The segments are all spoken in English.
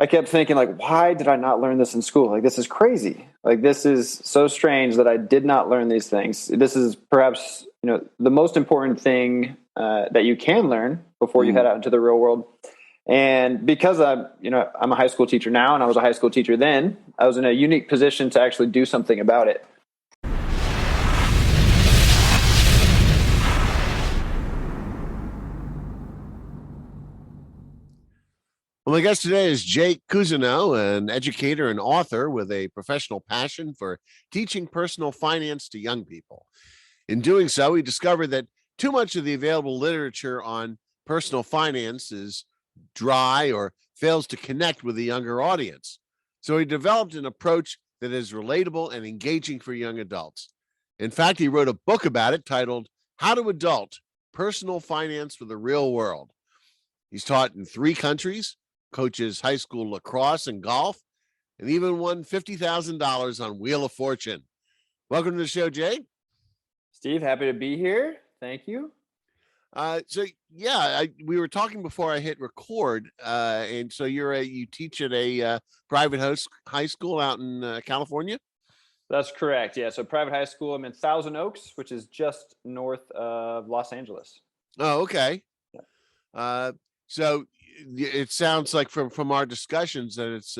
I kept thinking, like, why did I not learn this in school? Like, this is crazy. Like, this is so strange that I did not learn these things. This is perhaps, the most important thing that you can learn before you head Mm. out into the real world. And because I'm a high school teacher now, and I was a high school teacher then, I was in a unique position to actually do something about it. Well, my guest today is Jake Cousineau, an educator and author with a professional passion for teaching personal finance to young people. In doing so, he discovered that too much of the available literature on personal finance is dry or fails to connect with the younger audience. So he developed an approach that is relatable and engaging for young adults. In fact, he wrote a book about it titled How to Adult Personal Finance for the Real World. He's taught in 3 countries, coaches high school lacrosse and golf, and even won $50,000 on Wheel of Fortune. Welcome to the show, Jake. Steve, happy to be here. Thank you. We were talking before I hit record, and so you teach at a private high school out in California. That's correct. Yeah. So private high school. I'm in Thousand Oaks, which is just north of Los Angeles. Oh, okay. Yeah. So it sounds like from our discussions that it's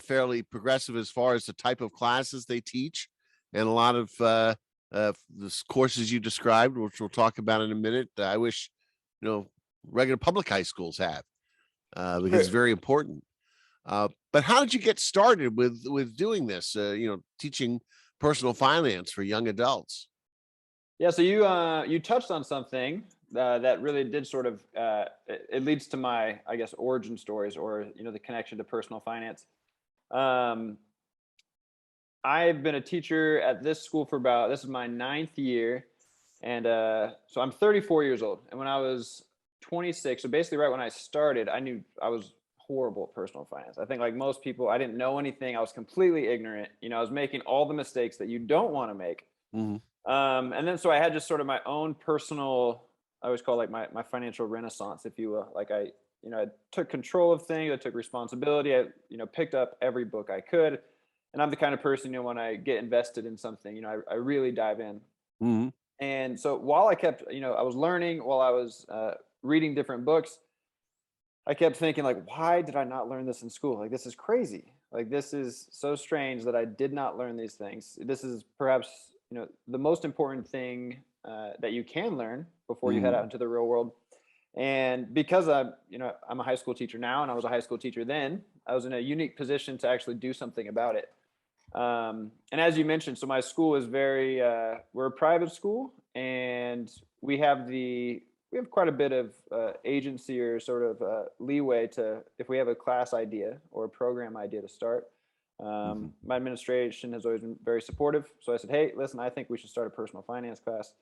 fairly progressive as far as the type of classes they teach, and a lot of the courses you described, which we'll talk about in a minute. I wish regular public high schools have because it's very important. But how did you get started with doing this? Teaching personal finance for young adults. Yeah, so you touched on something that really did sort of it leads to my, I guess, origin stories, or the connection to personal finance. I've been a teacher at this school for this is my 9th year, and so I'm 34 years old. And when I was 26, so basically right when I started, I knew I was horrible at personal finance. I think, like most people, I didn't know anything. I was completely ignorant. I was making all the mistakes that you don't want to make. Mm-hmm. And then so I had just sort of my own personal, I always call it like my financial renaissance, if you will. Like I took control of things. I took responsibility. I, picked up every book I could. And I'm the kind of person, when I get invested in something, I really dive in. Mm-hmm. And so while I kept, I was learning, while I was reading different books, I kept thinking, like, why did I not learn this in school? Like, this is crazy. Like, this is so strange that I did not learn these things. This is perhaps, the most important thing that you can learn before you head out into the real world. And because I'm a high school teacher now, and I was a high school teacher then, I was in a unique position to actually do something about it. And as you mentioned, so my school is we're a private school, and we have quite a bit of agency, or sort of leeway to, if we have a class idea or a program idea to start. My administration has always been very supportive. So I said, hey, listen, I think we should start a personal finance class.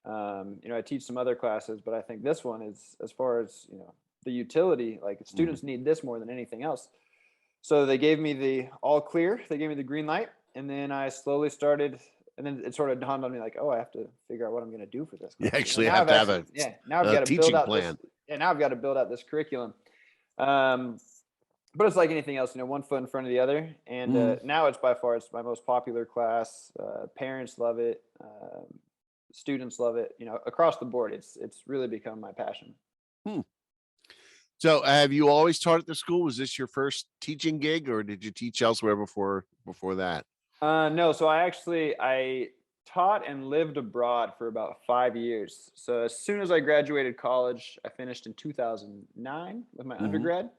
I teach some other classes, but I think this one is, as far as, the utility, like students need this more than anything else. So they gave me the all clear, they gave me the green light, and then I slowly started, and then it sort of dawned on me, like, oh, I have to figure out what I'm going to do for this You class. actually have to have Now I've got to build teaching out plan. now I've got to build out this curriculum. But it's like anything else, one foot in front of the other. And now it's my most popular class. Parents love it. Students love it. Across the board, it's really become my passion. So have you always taught at the school? Was this your first teaching gig, or did you teach elsewhere before that? No, so I taught and lived abroad for about 5 years. So as soon as I graduated college, I finished in 2009 with my undergrad.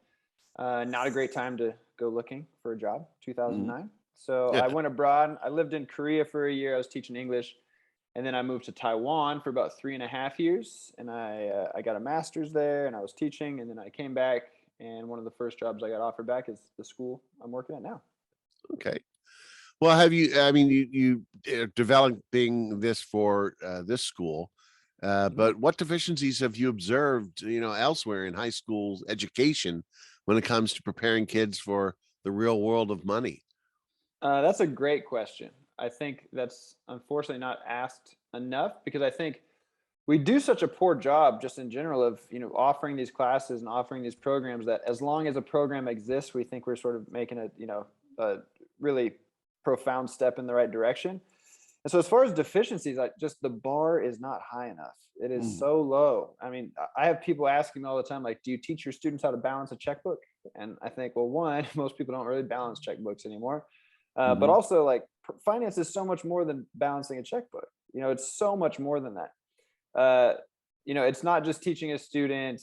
Not a great time to go looking for a job, 2009. So I went abroad. I lived in Korea for a year. I was teaching English. And then I moved to Taiwan for about 3.5 years, and I got a master's there, and I was teaching. And then I came back, and one of the first jobs I got offered back is the school I'm working at now. Okay. Well, you are developing this for this school, but what deficiencies have you observed, elsewhere in high school education when it comes to preparing kids for the real world of money? That's a great question. I think that's unfortunately not asked enough, because I think we do such a poor job just in general of, offering these classes and offering these programs that as long as a program exists, we think we're sort of making a really profound step in the right direction. And so as far as deficiencies, just the bar is not high enough. It is Mm, so low. I mean, I have people asking me all the time, like, do you teach your students how to balance a checkbook? And I think, well, one, most people don't really balance checkbooks anymore. But mhm, also, like, finance is so much more than balancing a checkbook. It's so much more than that. uh, it's not just teaching a student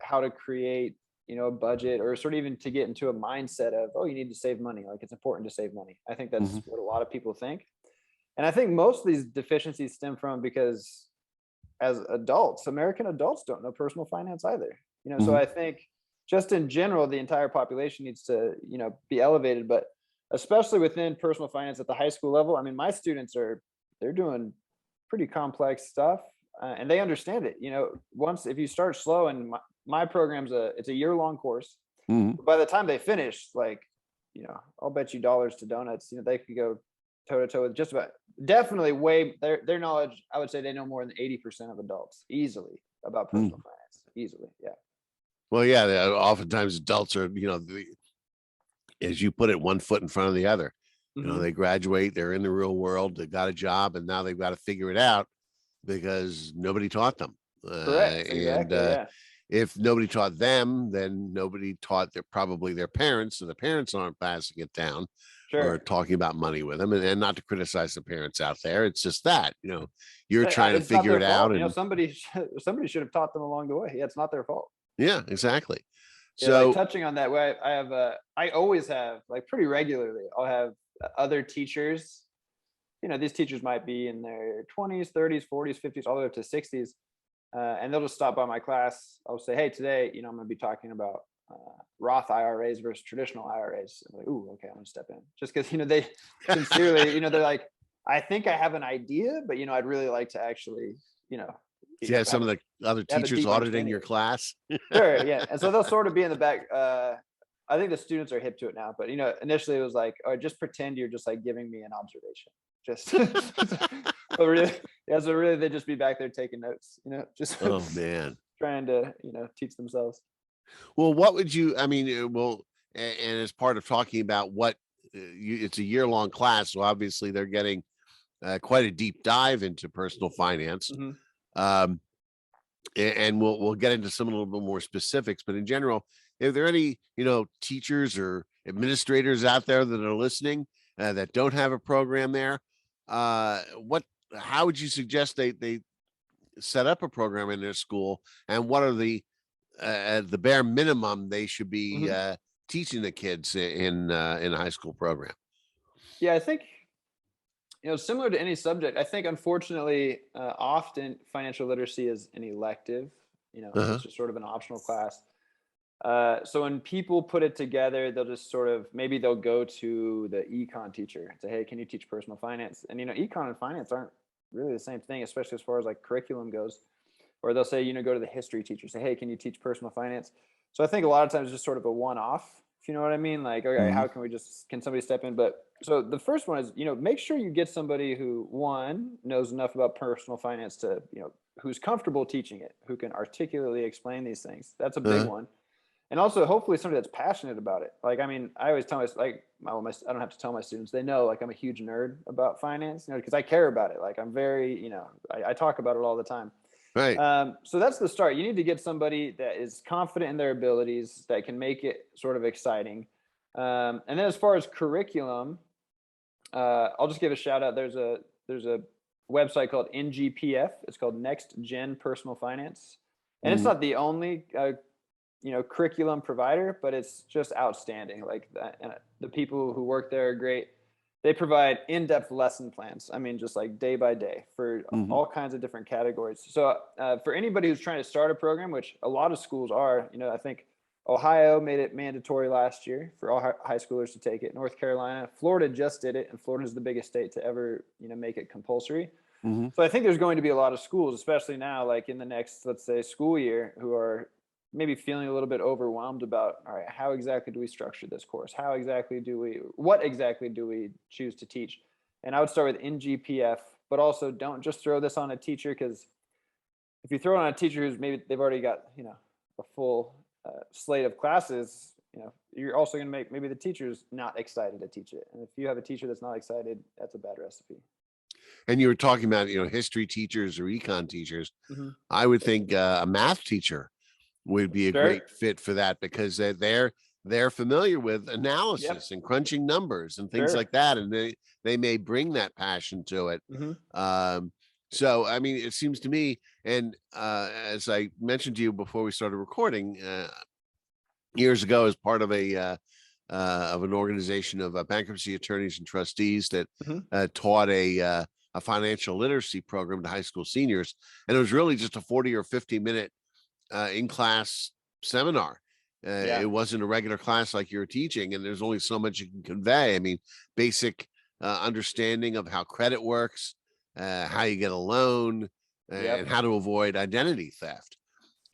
how to create, a budget, or sort of even to get into a mindset of, oh, you need to save money. Like, it's important to save money. I think that's mhm, what a lot of people think. And I think most of these deficiencies stem from because as adults, American adults don't know personal finance either. So mhm. I think just in general, the entire population needs to, be elevated, but especially within personal finance at the high school level. I mean, my students they're doing pretty complex stuff, and they understand it. Once if you start slow, and my program's it's a year-long course. Mhm. But by the time they finish, like, I'll bet you dollars to donuts, they could go toe to toe with just about, definitely way their knowledge. I would say they know more than 80% of adults easily about personal Mm. finance. Easily, yeah. Well, yeah, oftentimes adults are, as you put it, one foot in front of the other. Hmm. They graduate, they're in the real world, they got a job, and now they've got to figure it out because nobody taught them. Correct. And Exactly. Yeah. if nobody taught them, then nobody taught probably their parents, and the parents aren't passing it down or Sure. talking about money with them. And not to criticize the parents out there, it's just that you're trying to It's not figure their it out, fault. and Somebody should have taught them along the way. Yeah, it's not their fault. yeah, exactly. Yeah, like So, touching on that way, I always have, like, pretty regularly, I'll have other teachers. These teachers might be in their 20s, 30s, 40s, 50s, all the way up to 60s. And they'll just stop by my class. I'll say, hey, today, I'm going to be talking about Roth IRAs versus traditional IRAs. I'm like, ooh, okay, I'm going to step in. Just because, they sincerely, they're like, I think I have an idea, but, I'd really like to actually, you know, yeah, some of the other have a teachers deep auditing understanding your of it. class. Sure, yeah. And so they'll sort of be in the back. I think the students are hip to it now, but, initially it was like, oh, just pretend you're just like giving me an observation. Just, but really, yeah. So really, they just be back there taking notes, just Oh man. trying to, teach themselves. Well, what would you? I mean, and as part of talking about what it's a year-long class, so obviously they're getting quite a deep dive into personal finance. Hmm. Um, and we'll get into some a little bit more specifics, but in general, are there any teachers or administrators out there that are listening that don't have a program there? What How would you suggest they set up a program in their school, and what are the bare minimum they should be Hmm. teaching the kids in a high school program? Yeah, I think, similar to any subject, I think unfortunately, often financial literacy is an elective. Uh-huh. It's just sort of an optional class. So when people put it together, they'll just sort of, maybe they'll go to the econ teacher and say, "Hey, can you teach personal finance?" And econ and finance aren't really the same thing, especially as far as like curriculum goes. Or they'll say, go to the history teacher, say, "Hey, can you teach personal finance?" So I think a lot of times it's just sort of a one-off, if you know what I mean. Like, okay, Mhm. how can somebody step in? But so the first one is, make sure you get somebody who, one, knows enough about personal finance to, who's comfortable teaching it, who can articulately explain these things. That's a big Uh-huh. one. And also hopefully somebody that's passionate about it. Like, I mean, I always tell I don't have to tell my students, they know, like, I'm a huge nerd about finance, because I care about it. Like, I'm very, I talk about it all the time. Right. So that's the start. You need to get somebody that is confident in their abilities, that can make it sort of exciting. And then as far as curriculum, I'll just give a shout out. There's a website called NGPF. It's called Next Gen Personal Finance, and it's Mhm. not the only curriculum provider, but it's just outstanding. Like that, and the people who work there are great. They provide in-depth lesson plans. I mean, just like day by day for Mhm. all kinds of different categories. So for anybody who's trying to start a program, which a lot of schools are, I think Ohio made it mandatory last year for all high schoolers to take it. North Carolina, Florida just did it, and Florida is the biggest state to ever, make it compulsory. Mhm. So I think there's going to be a lot of schools, especially now, like in the next, let's say, school year, who are maybe feeling a little bit overwhelmed about, all right, how exactly do we structure this course? What exactly do we choose to teach? And I would start with NGPF, but also don't just throw this on a teacher, because if you throw on a teacher who's maybe they've already got, a full slate of classes, you're also going to make maybe the teacher's not excited to teach it. And if you have a teacher that's not excited, that's a bad recipe. And you were talking about, history teachers or econ teachers. Hmm. I would think a math teacher would be a Sure. great fit for that, because they're familiar with Yep. analysis and crunching numbers and things Sure. like that, and they may bring that passion to it. Hmm. Um, so I mean, it seems to me, and as I mentioned to you before we started recording, years ago, as part of an organization of bankruptcy attorneys and trustees that Hmm. taught a financial literacy program to high school seniors, and it was really just a 40 or 50-minute in-class seminar. Yeah. It wasn't a regular class like you're teaching, and there's only so much you can convey. I mean, basic understanding of how credit works, how you get a loan, and Yep. how to avoid identity theft.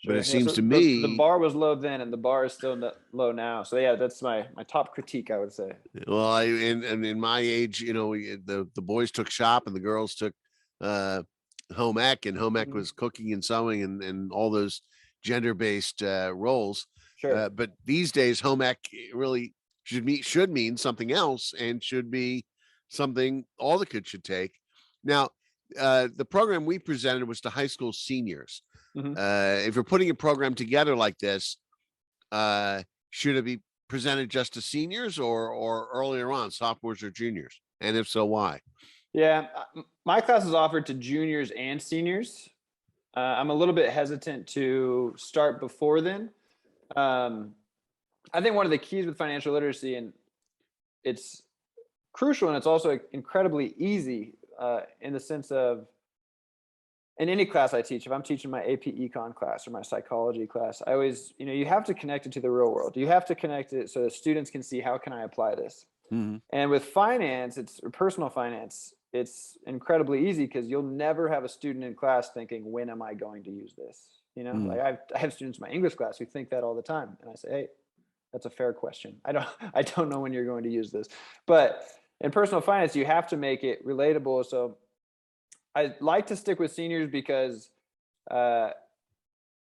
But Sure. it Yeah. seems So to the me, bar was low then, and the bar is still low now. So yeah, that's my top critique, I would say. well, and in my age, the boys took shop and the girls took uh, home ec, and home ec Hmm. was cooking and sewing and all those gender-based roles. Sure. But these days, home ec really should mean something else, and should be something all the kids should take. Now, the program we presented was to high school seniors. Hmm. If you're putting a program together like this, should it be presented just to seniors, or earlier on, sophomores or juniors? And if so, why? Yeah. My class is offered to juniors and seniors. I'm a little bit hesitant to start before then. Um, I think one of the keys with financial literacy, and it's crucial and it's also incredibly easy in the sense of in any class I teach, if I'm teaching my AP Econ class or my psychology class, I always, you have to connect it to the real world. You have to connect it so the students can see, how can I apply this? Mhm. And with finance, it's or personal finance, it's incredibly easy because you'll never have a student in class thinking, when am I going to use this? Mhm. Like I have students in my English class who think that all the time. And I say, hey, that's a fair question. I don't know when you're going to use this. But in personal finance, you have to make it relatable. So I like to stick with seniors because uh,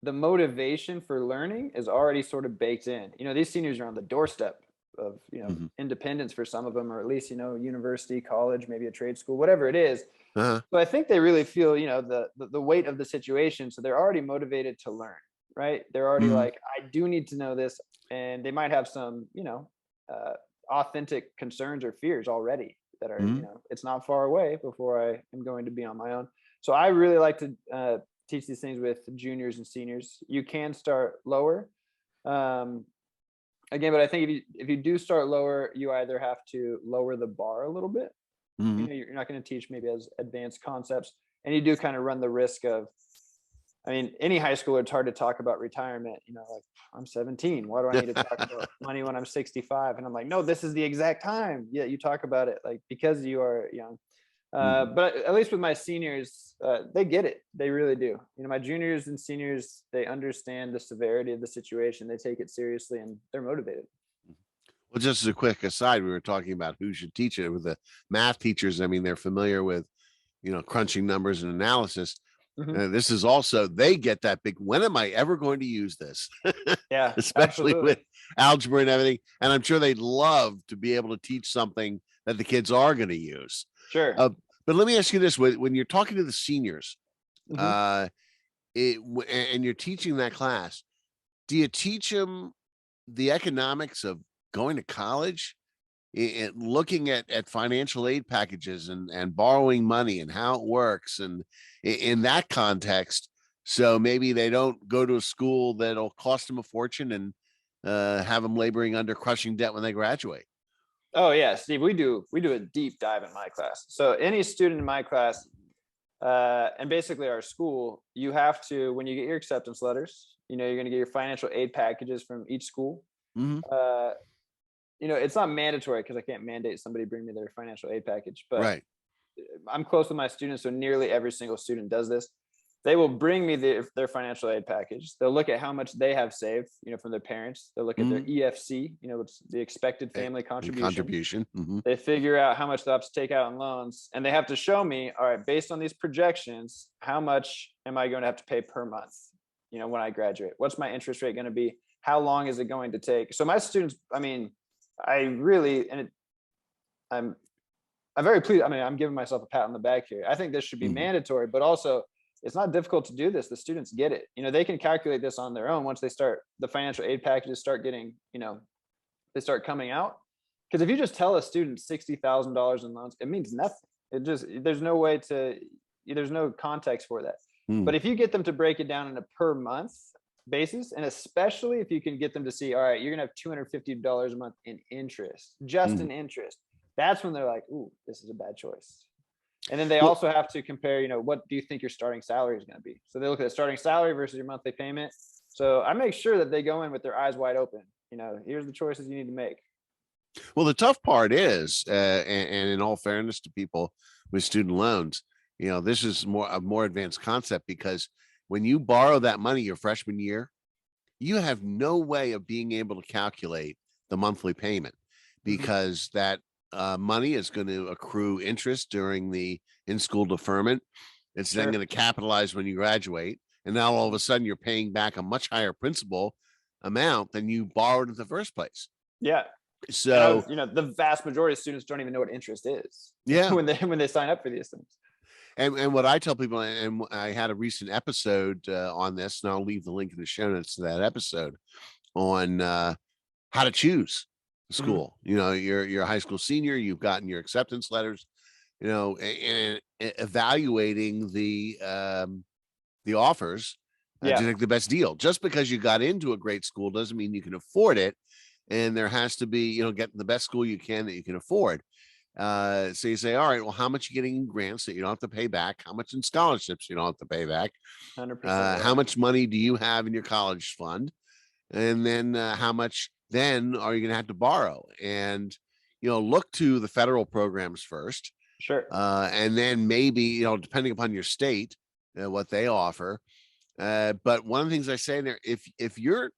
the motivation for learning is already sort of baked in. These seniors are on the doorstep of, Mhm. independence for some of them, or at least, university, college, maybe a trade school, whatever it is. Uh-huh. So I think they really feel, the weight of the situation. So they're already motivated to learn, right? They're already Mhm. like, I do need to know this. And they might have some, uh, authentic concerns or fears already that are, Mhm. it's not far away before I am going to be on my own. So I really like to teach these things with juniors and seniors. You can start lower. Um, Again, but I think if you do start lower, you either have to lower the bar a little bit. Mhm. You're not going to teach maybe as advanced concepts, and you do kind of run the risk of, I mean, any high schooler, it's hard to talk about retirement. Like, I'm 17. Why do I need to talk about money when I'm 65? And I'm like, no, this is the exact time. Yeah, you talk about it like because you are young. Mhm. But at least with my seniors, they get it. They really do. My juniors and seniors, they understand the severity of the situation. They take it seriously, and they're motivated. Well, just as a quick aside, we were talking about who should teach it. With the math teachers, I mean, they're familiar with, crunching numbers and analysis. Hmm. This is also, they get that big, when am I ever going to use this? Yeah, Especially with absolutely. algebra and everything. And I'm sure they'd love to be able to teach something that the kids are going to use. Sure. Uh, but let me ask you this: when you're talking to the seniors, Hmm. uh, and you're teaching that class, do you teach them the economics of going to college, looking at financial aid packages and borrowing money and how it works, and in that context, so maybe they don't go to a school that'll cost them a fortune and have them laboring under crushing debt when they graduate? Oh yeah, Steve. We do a deep dive in my class. So any student in my class, and basically our school, you have to, when you get your acceptance letters, you're going to get your financial aid packages from each school. Hmm. Uh, it's not mandatory because I can't mandate somebody bring me their financial aid package, but Right. I'm close with my students, so nearly every single student does this. They will bring me their financial aid package. They'll look at how much they have saved, from their parents. They'll look at their EFC, it's the expected family contribution. They figure out how much they'll have to take out in loans, and they have to show me, all right, based on these projections, how much am I going to have to pay per month, when I graduate? What's my interest rate going to be? How long is it going to take? So my students, I'm very pleased. I'm giving myself a pat on the back here. I think this should be mandatory, but also it's not difficult to do this. The students get it. They can calculate this on their own once they start, the financial aid packages start getting, they start coming out. Because if you just tell a student $60,000 in loans, it means nothing. There's no context for that. But if you get them to break it down in a per month basis, and especially if you can get them to see, all right, you're gonna have $250 a month in interest, just in interest, that's when they're like, ooh, this is a bad choice. And then they also have to compare, what do you think your starting salary is going to be? So they look at the starting salary versus your monthly payment. So I make sure that they go in with their eyes wide open. Here's the choices you need to make. Well, the tough part is, and in all fairness to people with student loans, this is a more advanced concept, because when you borrow that money your freshman year, you have no way of being able to calculate the monthly payment, because that money is going to accrue interest during the in-school deferment. It's then going to capitalize when you graduate. And now all of a sudden you're paying back a much higher principal amount than you borrowed in the first place. Yeah. So, the vast majority of students don't even know what interest is. Yeah. when they sign up for these things. And what I tell people, and I had a recent episode on this, and I'll leave the link in the show notes to that episode, on how to choose school. You're a high school senior, you've gotten your acceptance letters, and evaluating the offers to take the best deal. Just because you got into a great school doesn't mean you can afford it. And there has to be, getting the best school you can that you can afford. So you say, all right, well, how much are you getting in grants that you don't have to pay back? How much in scholarships you don't have to pay back? 100%. How much money do you have in your college fund? And then how much then are you going to have to borrow? And, look to the federal programs first. Sure. And then maybe, depending upon your state, what they offer. But one of the things I say there, if you're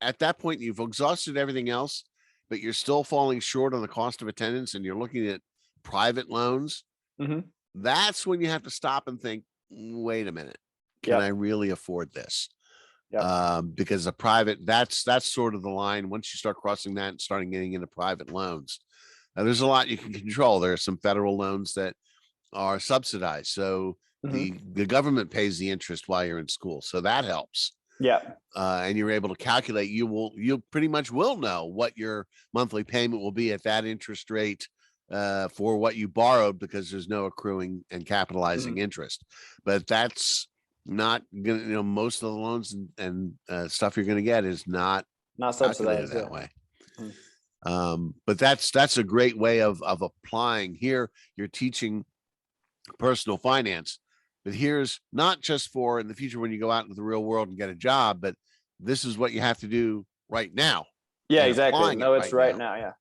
at that point, you've exhausted everything else, but you're still falling short on the cost of attendance, and you're looking at private loans, that's when you have to stop and think, wait a minute, can I really afford this? Because a private, that's sort of the line. Once you start crossing that and starting getting into private loans, there's a lot you can control. There are some federal loans that are subsidized. So the government pays the interest while you're in school. So that helps. And you're able to calculate, you pretty much will know what your monthly payment will be at that interest rate for what you borrowed, because there's no accruing and capitalizing interest. But that's not gonna, most of the loans and stuff you're gonna get is not subsidized that way. But that's a great way of applying. Here you're teaching personal finance, but here's not just for in the future when you go out into the real world and get a job, but this is what you have to do right now. Yeah, exactly. No, it's right now. Yeah.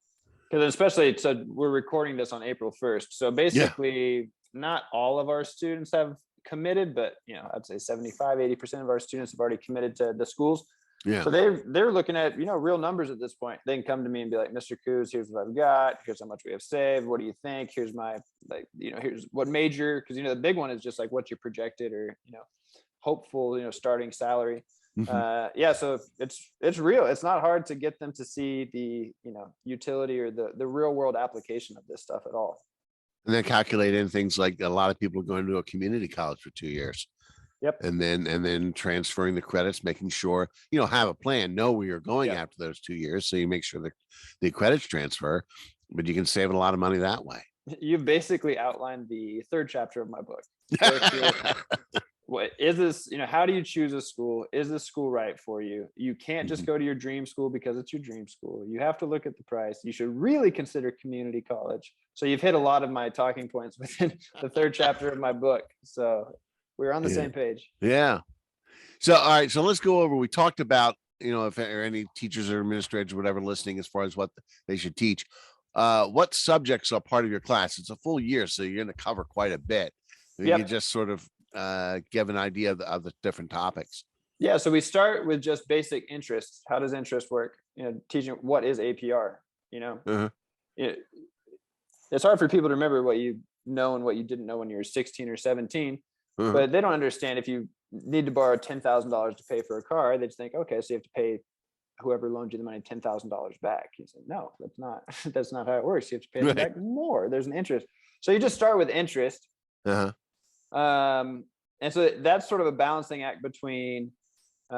Because especially, so we're recording this on April 1st. So basically not all of our students have committed, but I'd say 75-80% of our students have already committed to the schools. So they're looking at real numbers at this point. They can come to me and be like, Mr. Coos, here's what I've got, here's how much we have saved, what do you think, here's my here's what major, because the big one is just like what's your projected or hopeful starting salary. So it's real. It's not hard to get them to see the utility or the real world application of this stuff at all. And then calculate in things like a lot of people are going to a community college for 2 years. And then transferring the credits, making sure have a plan, know where you're going after those 2 years, so you make sure that the credits transfer, but you can save a lot of money that way. You basically outlined the third chapter of my book. What is this? How do you choose a school? Is this school right for you? You can't just go to your dream school because it's your dream school. You have to look at the price. You should really consider community college. So you've hit a lot of my talking points within the third chapter of my book. So we're on the same page. So, all right. So let's go over. We talked about, if there are any teachers or administrators, whatever, listening as far as what they should teach. What subjects are part of your class? It's a full year, so you're going to cover quite a bit. You just sort of give an idea of the different topics? Yeah, so we start with just basic interest. How does interest work? Teaching what is APR. You know, Uh-huh. it, it's hard for people to remember what you know and what you didn't know when you were 16 or 17, Uh-huh. but they don't understand if you need to borrow $10,000 to pay for a car, they just think, okay, so you have to pay whoever loaned you the money $10,000 back. You say, no, that's not that's not how it works. You have to pay them Right. back more. There's an interest. So you just start with interest. Uh-huh. And so that's sort of a balancing act between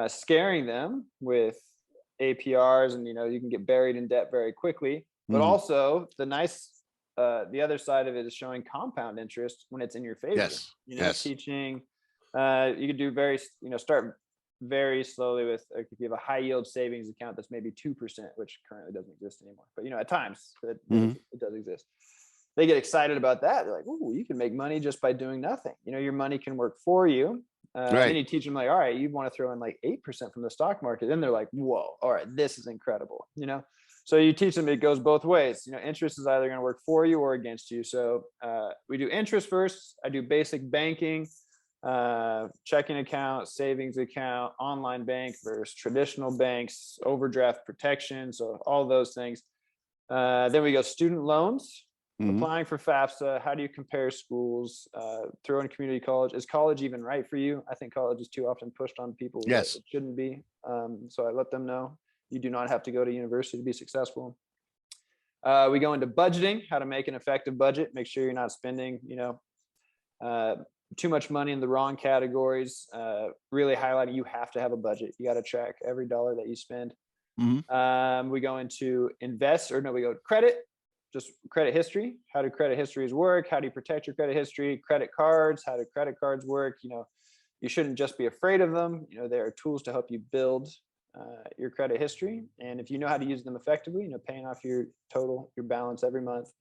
scaring them with APRs, and you can get buried in debt very quickly. But Mhm. also the other side of it is showing compound interest when it's in your favor. Yes. Yes. Teaching. You could do start very slowly with, like, if you have a high yield savings account that's maybe 2%, which currently doesn't exist anymore. But at times Mhm. it does exist. They get excited about that. They're like, "Ooh, you can make money just by doing nothing. Your money can work for you." And then Right. you teach them, like, all right, you want to throw in like 8% from the stock market. Then they're like, whoa, all right, this is incredible. So you teach them it goes both ways. Interest is either going to work for you or against you. So we do interest first. I do basic banking, checking account, savings account, online bank versus traditional banks, overdraft protection. So all those things. Then we go student loans. Mhm. Applying for FAFSA, how do you compare schools? Throw in community college. Is college even right for you? I think college is too often pushed on people that Yes. it shouldn't be. So I let them know you do not have to go to university to be successful. We go into budgeting, how to make an effective budget. Make sure you're not spending, uh, too much money in the wrong categories. Really highlighting you have to have a budget. You got to track every dollar that you spend. Mhm. We go into we go to credit, just credit history. How do credit histories work? How do you protect your credit history? Credit cards, how do credit cards work? You shouldn't just be afraid of them. They are tools to help you build your credit history. And if you know how to use them effectively, paying off your balance every month.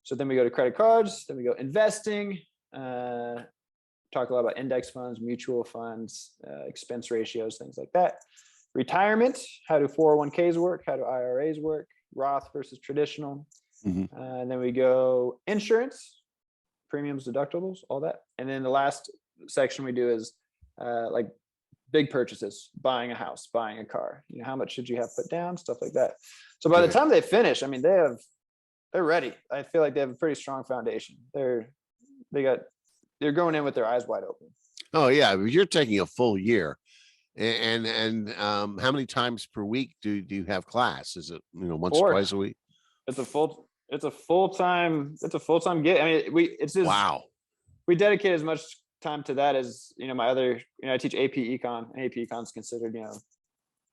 So then we go to credit cards, then we go investing, talk a lot about index funds, mutual funds, expense ratios, things like that. Retirement, how do 401ks work? How do IRAs work? Roth versus traditional. Mhm. And then we go insurance, premiums, deductibles, all that. And then the last section we do is like big purchases, buying a house, buying a car. How much should you have put down? Stuff like that. So by the Right. time they finish, I mean, they're ready. I feel like they have a pretty strong foundation. They're going in with their eyes wide open. Oh yeah, but you're taking a full year. How many times per week do you have class? Is it once, Or twice a week? it's a full-time gig. I mean, Wow. we dedicate as much time to that as my other. I teach AP Econ, and AP Econ is considered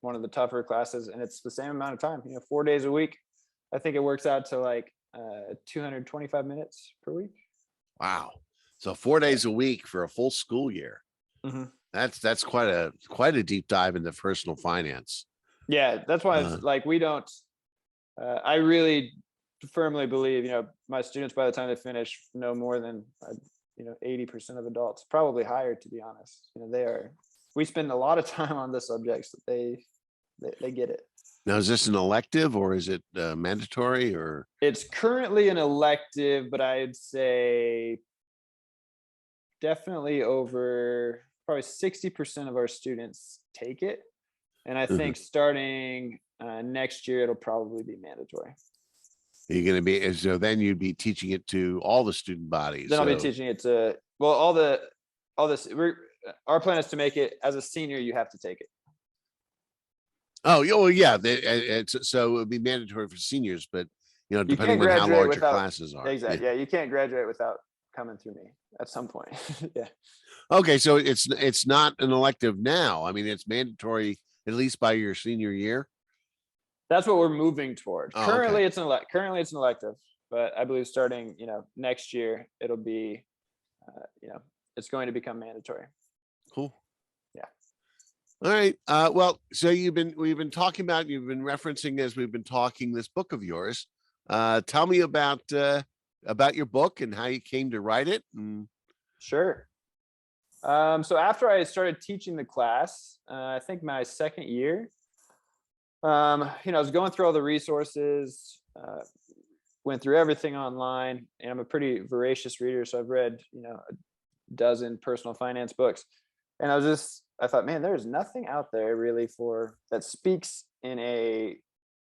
one of the tougher classes, and it's the same amount of time. 4 days a week. I think it works out to like 225 minutes per week. Wow. So 4 days a week for a full school year. Mhm. That's quite a deep dive into personal finance. Yeah, that's why Uh, it's like we don't. I really firmly believe my students, by the time they finish, know more than 80% of adults, probably higher, to be honest. We spend a lot of time on the subjects that they get it. Now, is this an elective or is it mandatory or? It's currently an elective, but I'd say definitely over probably 60% of our students take it. And I Mhm. think starting next year, it'll probably be mandatory. Are you going to be, so then you'd be teaching it to all the student bodies. Then I'll be So, teaching it to, well, all this. Our plan is to make it as a senior, you have to take it. oh, well, yeah, so it would be mandatory for seniors, but You can't depending on how graduate large your without, classes are. Yeah. exactly. Yeah, you can't graduate without coming through me at some point. Yeah. Okay, so it's not an elective now. I mean, it's mandatory at least by your senior year. That's what we're moving toward. Oh, okay, Currently it's an elective, but I believe starting, next year, it'll be, it's going to become mandatory. cool. Yeah. All right. Well, so we've been referencing as we've been talking this book of yours. Tell me about your book and how you came to write it. Sure. So after I started teaching the class, I think my second year, I was going through all the resources, went through everything online, and I'm a pretty voracious reader. So I've read, dozen personal finance books. And I thought, man, there's nothing out there really that speaks in an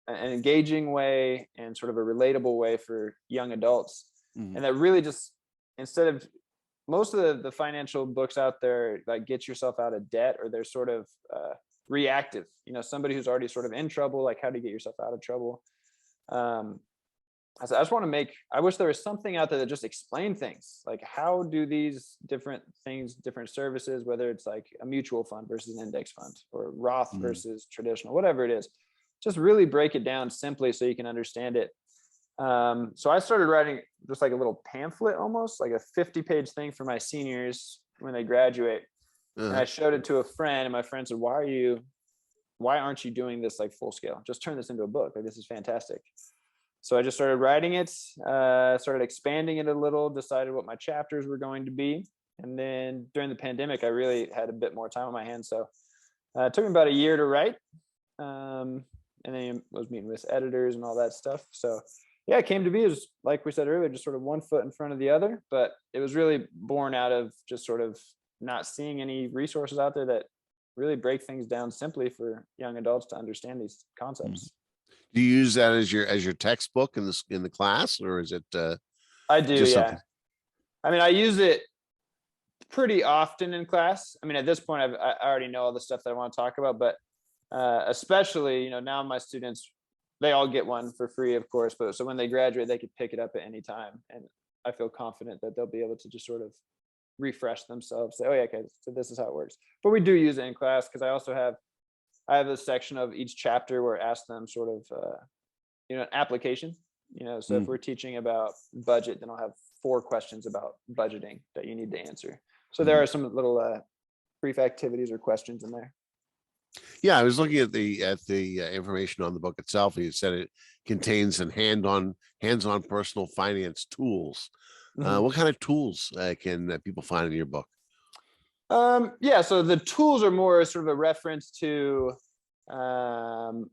engaging way and sort of a relatable way for young adults. Mhm. And that really just, instead of most of the financial books out there, like get yourself out of debt, or they're sort of reactive, somebody who's already sort of in trouble, like how to get yourself out of trouble. um, I just want to I wish there was something out there that just explained things, like how do these different things, different services, whether it's like a mutual fund versus an index fund, or Roth Mhm. versus traditional, whatever it is, just really break it down simply so you can understand it. So I started writing just like a little pamphlet, almost like a 50-page thing for my seniors when they graduate. And Uh-huh. I showed it to a friend, and my friend said, why aren't you doing this like full scale? Just turn this into a book. Like, this is fantastic. So I just started writing it, started expanding it a little, decided what my chapters were going to be. And then during the pandemic, I really had a bit more time on my hands. So it took me about a year to write. And then I was meeting with editors and all that stuff. So yeah, it came to be as, like we said earlier, just sort of one foot in front of the other. But it was really born out of just sort of not seeing any resources out there that really break things down simply for young adults to understand these Mhm. concepts. Do you use that as your textbook in the class, or is it I do, just yeah. something? I mean, I use it pretty often in class. I mean, at this point, I already know all the stuff that I want to talk about, but especially, now my students, they all get one for free, of course. But so when they graduate, they could pick it up at any time, and I feel confident that they'll be able to just sort of refresh themselves. Say, oh yeah, okay, so this is how it works. But we do use it in class because I have a section of each chapter where I ask them sort of an application. So if we're Mhm. teaching about budget, then I'll have 4 questions about budgeting that you need to answer. So there Mhm. are some little brief activities or questions in there. Yeah, I was looking at the information on the book itself, and you said it contains an hands-on personal finance tools. Mhm. What kind of tools can people find in your book? Yeah, so the tools are more sort of a reference to, um,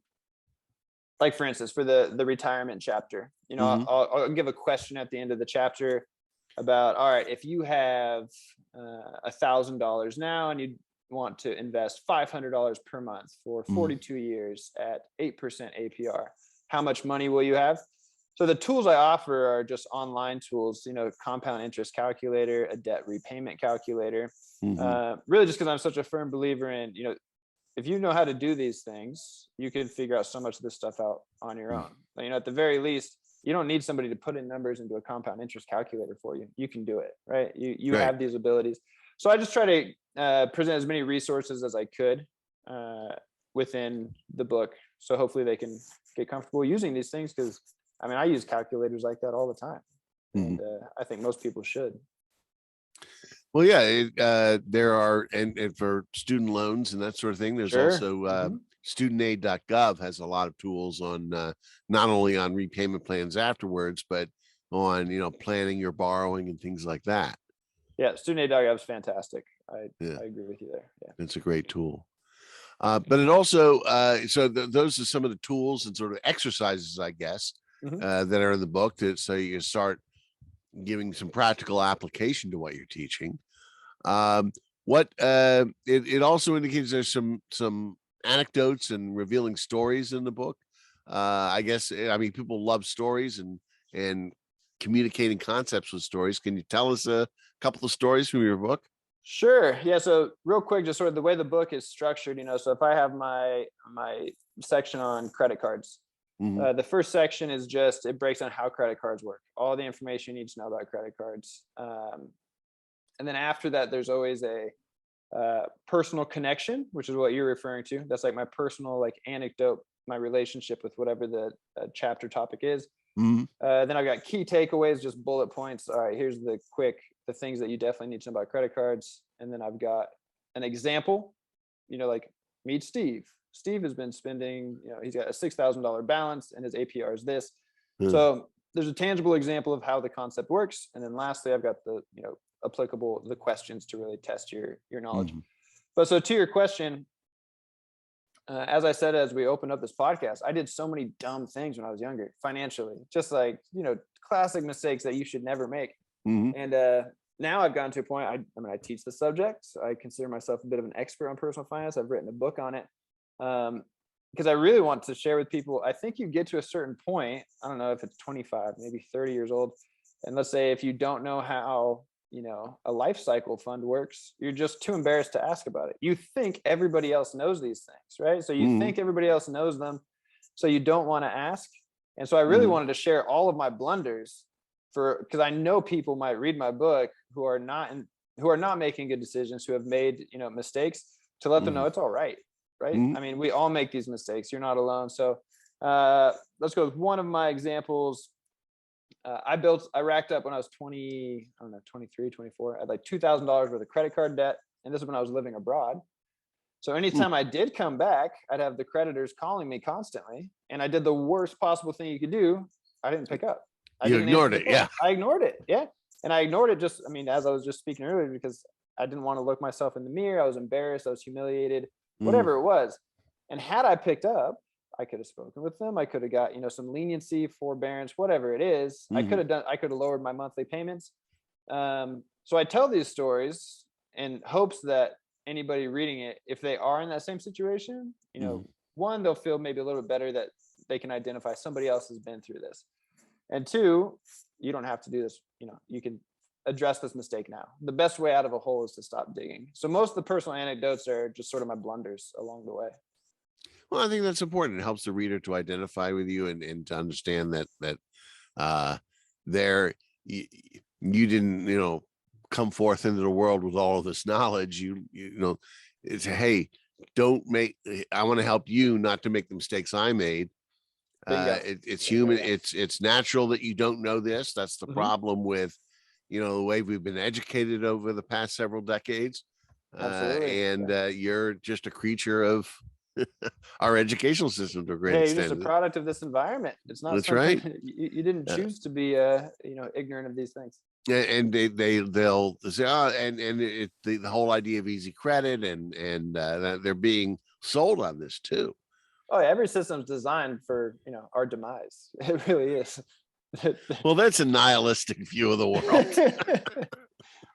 like for instance, for the retirement chapter. Hmm. I'll give a question at the end of the chapter about, all right, if you have $1,000 now and you want to invest $500 per month for Hmm. 42 years at 8% APR, how much money will you have? So the tools I offer are just online tools, compound interest calculator, a debt repayment calculator. Hmm. Really, just because I'm such a firm believer in, if you know how to do these things, you can figure out so much of this stuff out on your own. At the very least, you don't need somebody to put in numbers into a compound interest calculator for you. You can do it, right? You Right. have these abilities. So I just try to present as many resources as I could uh, within the book. So hopefully they can get comfortable using these things, because I mean, I use calculators like that all the time, Mhm. and I think most people should. Well, yeah, there are, and for student loans and that sort of thing, there's Sure. also Hmm. studentaid.gov has a lot of tools on not only on repayment plans afterwards, but on planning your borrowing and things like that. Yeah, student aid is fantastic. Yeah, I agree with you there. Yeah. it's a great tool. But it also those are some of the tools and sort of exercises, I guess, Hmm. that are in the book, so you can start giving some practical application to what you're teaching. Um, it also indicates there's some anecdotes and revealing stories in the book. I guess I mean people love stories and communicating concepts with stories. Can you tell us a couple of stories from your book? Sure. Yeah. So real quick, just sort of the way the book is structured, so if I have my section on credit cards, Hmm. the first section is just, it breaks down how credit cards work, all the information you need to know about credit cards. And then after that, there's always a personal connection, which is what you're referring to. That's like my personal like anecdote, my relationship with whatever the chapter topic is. Hmm. Then I've got key takeaways, just bullet points. All right, here's the things that you definitely need to know about credit cards. And then I've got an example, like meet Steve. Steve has been spending, he's got a $6,000 balance and his APR is this. So there's a tangible example of how the concept works. And then lastly, I've got the questions to really test your knowledge. Hmm. But so to your question, as I said, as we opened up this podcast, I did so many dumb things when I was younger, financially, just like, classic mistakes that you should never make. Hmm. And now I've gotten to a point. I mean, I teach the subject. So I consider myself a bit of an expert on personal finance. I've written a book on it. Because I really want to share with people. I think you get to a certain point. I don't know if it's 25, maybe 30 years old, and let's say if you don't know how a life cycle fund works, you're just too embarrassed to ask about it. You think everybody else knows these things, right? So you think everybody else knows them, so you don't want to ask. And so I really wanted to share all of my blunders because I know people might read my book who are not making good decisions, who have made mistakes, to let them know it's all right. Right? I mean, we all make these mistakes. You're not alone. So let's go with one of my examples. I racked up when I was 20, I don't know, 23, 24. I had like $2,000 worth of credit card debt. And this is when I was living abroad. So anytime I did come back, I'd have the creditors calling me constantly. And I did the worst possible thing you could do. I didn't pick up. You ignored it. Yeah. I ignored it. Yeah. And I ignored it as I was just speaking earlier, because I didn't want to look myself in the mirror. I was embarrassed. I was humiliated, whatever it was. And had I picked up, I could have spoken with them. I could have got, some leniency, forbearance, whatever it is. I could have lowered my monthly payments. So I tell these stories in hopes that anybody reading it, if they are in that same situation, one, they'll feel maybe a little bit better that they can identify somebody else has been through this. And two, you don't have to do this. You can address this mistake now. The best way out of a hole is to stop digging. So most of the personal anecdotes are just sort of my blunders along the way. Well, I think that's important. It helps the reader to identify with you and to understand that you didn't, come forth into the world with all of this knowledge. It's, hey, I want to help you not to make the mistakes I made. It's human. It's natural that you don't know this. That's the problem with, the way we've been educated over the past several decades. You're just a creature of our educational system to a great extent. You're just a product of this environment. It's not. That's right. You didn't choose to be, ignorant of these things. And they'll say, the whole idea of easy credit and they're being sold on this too. Oh, yeah, every system's designed for our demise. It really is. Well, that's a nihilistic view of the world.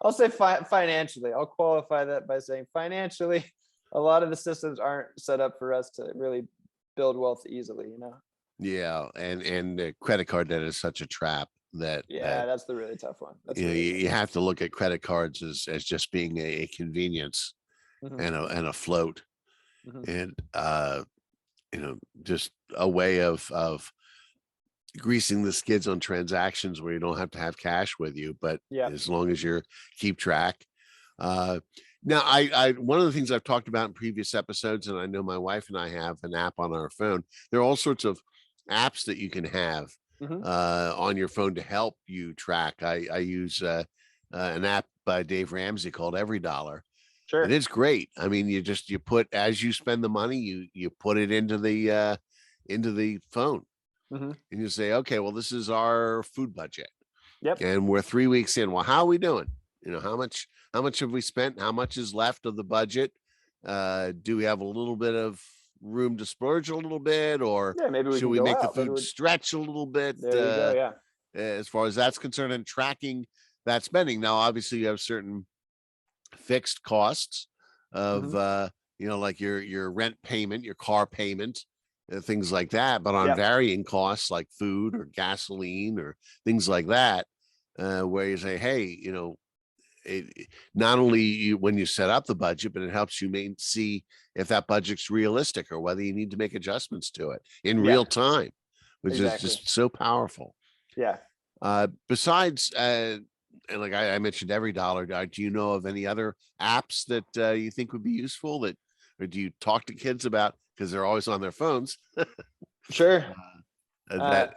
I'll say financially. I'll qualify that by saying financially, a lot of the systems aren't set up for us to really build wealth easily. Yeah, and credit card debt is such a trap that that's the really tough one. You have to look at credit cards as just being a convenience and a float, and just a way of greasing the skids on transactions where you don't have to have cash with you, but as long as you keep track. Now, I one of the things I've talked about in previous episodes, and I know my wife and I have an app on our phone. There are all sorts of apps that you can have on your phone to help you track. I use an app by Dave Ramsey called Every Dollar. Sure. And it's great. I mean, you put, as you spend the money, you put it into the phone, and you say, okay, well, this is our food budget. Yep. And we're 3 weeks in. Well, how are we doing? How much have we spent? How much is left of the budget? Do we have a little bit of room to splurge a little bit, or maybe should we make the food stretch a little bit? There you go. Yeah. As far as that's concerned, and tracking that spending. Now, obviously, you have certain fixed costs of like your rent payment, your car payment, things like that. But on varying costs like food or gasoline or things like that, where you say, hey, not only when you set up the budget, but it helps you see if that budget's realistic or whether you need to make adjustments to it in real time, which is just so powerful. Yeah. Besides, and like I mentioned, Every Dollar. Do you know of any other apps that you think would be useful? Or do you talk to kids about, because they're always on their phones? Sure. So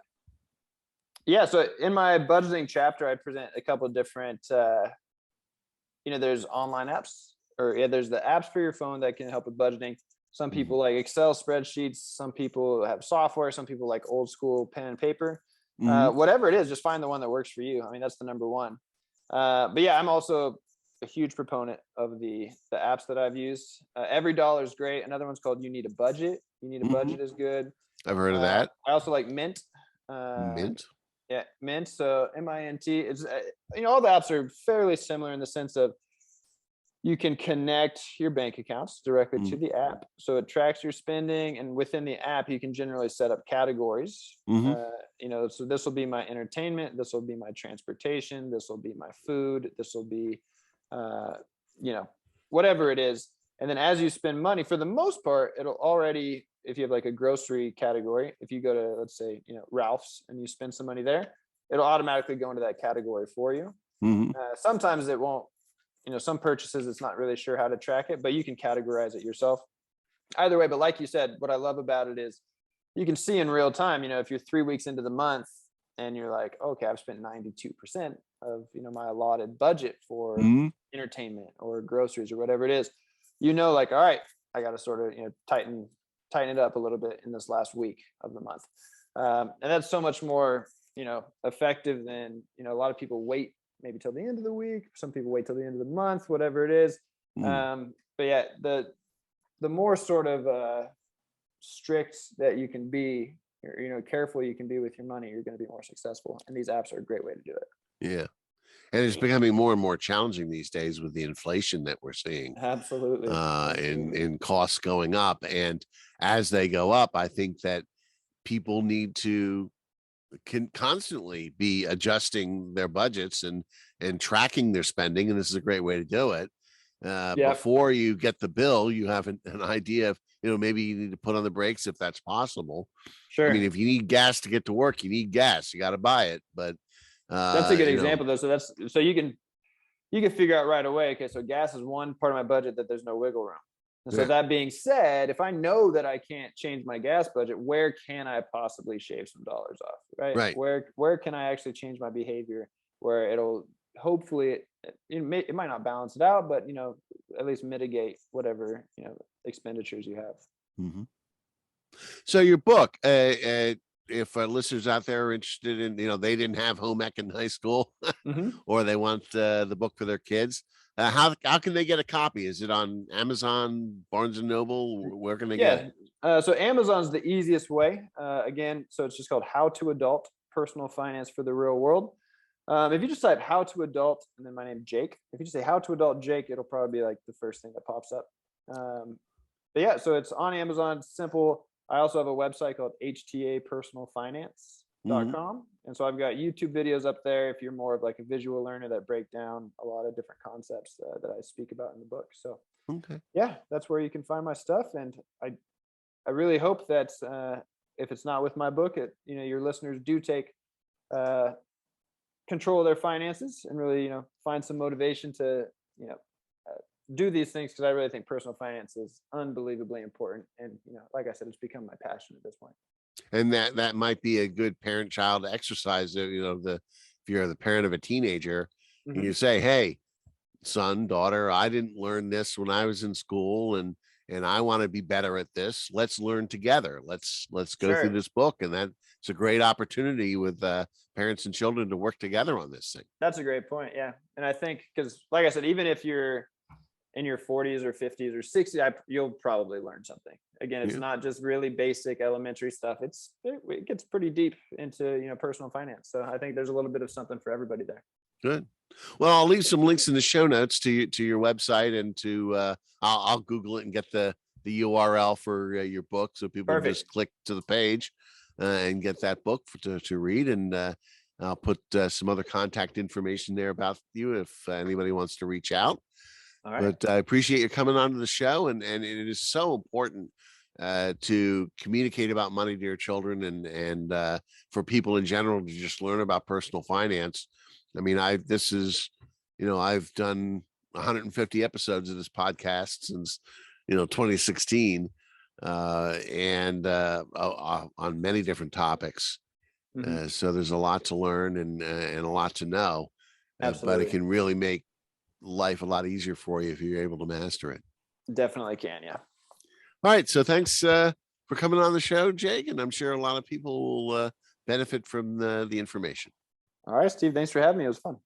in my budgeting chapter, I present a couple of different, there's online apps, there's the apps for your phone that can help with budgeting. Some people like Excel spreadsheets. Some people have software. Some people like old school pen and paper. Whatever it is, just find the one that works for you. I mean, that's the number one. But yeah, I'm also a huge proponent of the apps that I've used. Every Dollar is great. Another one's called You Need a Budget. You Need a Budget is good. I've heard of that. I also like Mint. Mint. Yeah, Mint. So Mint. It's all the apps are fairly similar in the sense of you can connect your bank accounts directly to Mm-hmm. the app, so it tracks your spending, and within the app, you can generally set up categories. Mm-hmm. So this will be my entertainment, this will be my transportation, this will be my food, this will be, uh, you know, whatever it is. And then as you spend money, for the most part, it'll already, if you have like a grocery category, if you go to, let's say, Ralph's and you spend some money there, it'll automatically go into that category for you. Mm-hmm. Sometimes it won't. Some purchases it's not really sure how to track it, but you can categorize it yourself. Either way, but like you said, what I love about it is you can see in real time, if you're 3 weeks into the month and you're like, okay, I've spent 92% of my allotted budget for Mm-hmm. entertainment or groceries or whatever it is, like, all right, I got to sort of tighten it up a little bit in this last week of the month. And that's so much more effective than a lot of people wait maybe till the end of the week. Some people wait till the end of the month, whatever it is. Mm-hmm. But yeah, the more sort of strict that you can be, or careful you can be with your money, you're going to be more successful. And these apps are a great way to do it. Yeah. And it's becoming more and more challenging these days with the inflation that we're seeing, Absolutely. in costs going up. And as they go up, I think that people need to can constantly be adjusting their budgets and tracking their spending, and this is a great way to do it. Yeah, Before you get the bill, you have an idea of maybe you need to put on the brakes if that's possible. I mean, sure. if you need gas to get to work, you need gas, you got to buy it. But That's a good example though. So you can figure out right away. Okay, so gas is one part of my budget that there's no wiggle room. And so yeah, that being said, if I know that I can't change my gas budget, where can I possibly shave some dollars off? Right? right. Where can I actually change my behavior where it'll hopefully it might not balance it out, but at least mitigate whatever expenditures you have. Mhm. So your book, if listeners out there are interested in, they didn't have home ec in high school, Hmm. or they want the book for their kids, how can they get a copy? Is it on Amazon, Barnes and Noble? Where can they get Yeah. it? So Amazon's the easiest way. Again, so it's just called How to Adult Personal Finance for the Real World. If you just type How to Adult and then my name Jake, if you just say How to Adult Jake, it'll probably be like the first thing that pops up. But yeah, so it's on Amazon. It's simple. I also have a website called Mhm. htapersonalfinance.com. And so I've got YouTube videos up there if you're more of like a visual learner that break down a lot of different concepts that I speak about in the book. So Okay. yeah, that's where you can find my stuff. And I really hope that if it's not with my book, your listeners do take uh, control of their finances and really, find some motivation to, you know, uh, do these things, because I really think personal finance is unbelievably important. And, like I said, it's become my passion at this point. And that might be a good parent-child exercise. If you're the parent of a teenager, you Hmm. say, "Hey, son, daughter, I didn't learn this when I was in school, and I want to be better at this. Let's learn together. Let's go through Sure. this book." And that's a great opportunity with parents and children to work together on this thing. That's a great point. Yeah. And I think, because like I said, even if you're in your 40s or 50s or 60s, you'll probably learn something. Again, it's Yeah, not just really basic elementary stuff. It gets pretty deep into personal finance. So I think there's a little bit of something for everybody there. good. Well, I'll leave some links in the show notes to your website, and to I'll Google it and get the URL for your book, so people can Perfect. just click to the page and get that book to read. And I'll put some other contact information there about you if anybody wants to reach out. All right. But I appreciate you coming on to the show, and it is so important to communicate about money to your children, and for people in general to just learn about personal finance. I mean, I've done 150 episodes of this podcast since 2016, and on many different topics. Hmm. So there's a lot to learn, and a lot to know, but it Absolutely. can really make life a lot easier for you if you're able to master it. Definitely can. Yeah. All right. So thanks for coming on the show, Jake. And I'm sure a lot of people will benefit from the information. All right, Steve. Thanks for having me. It was fun.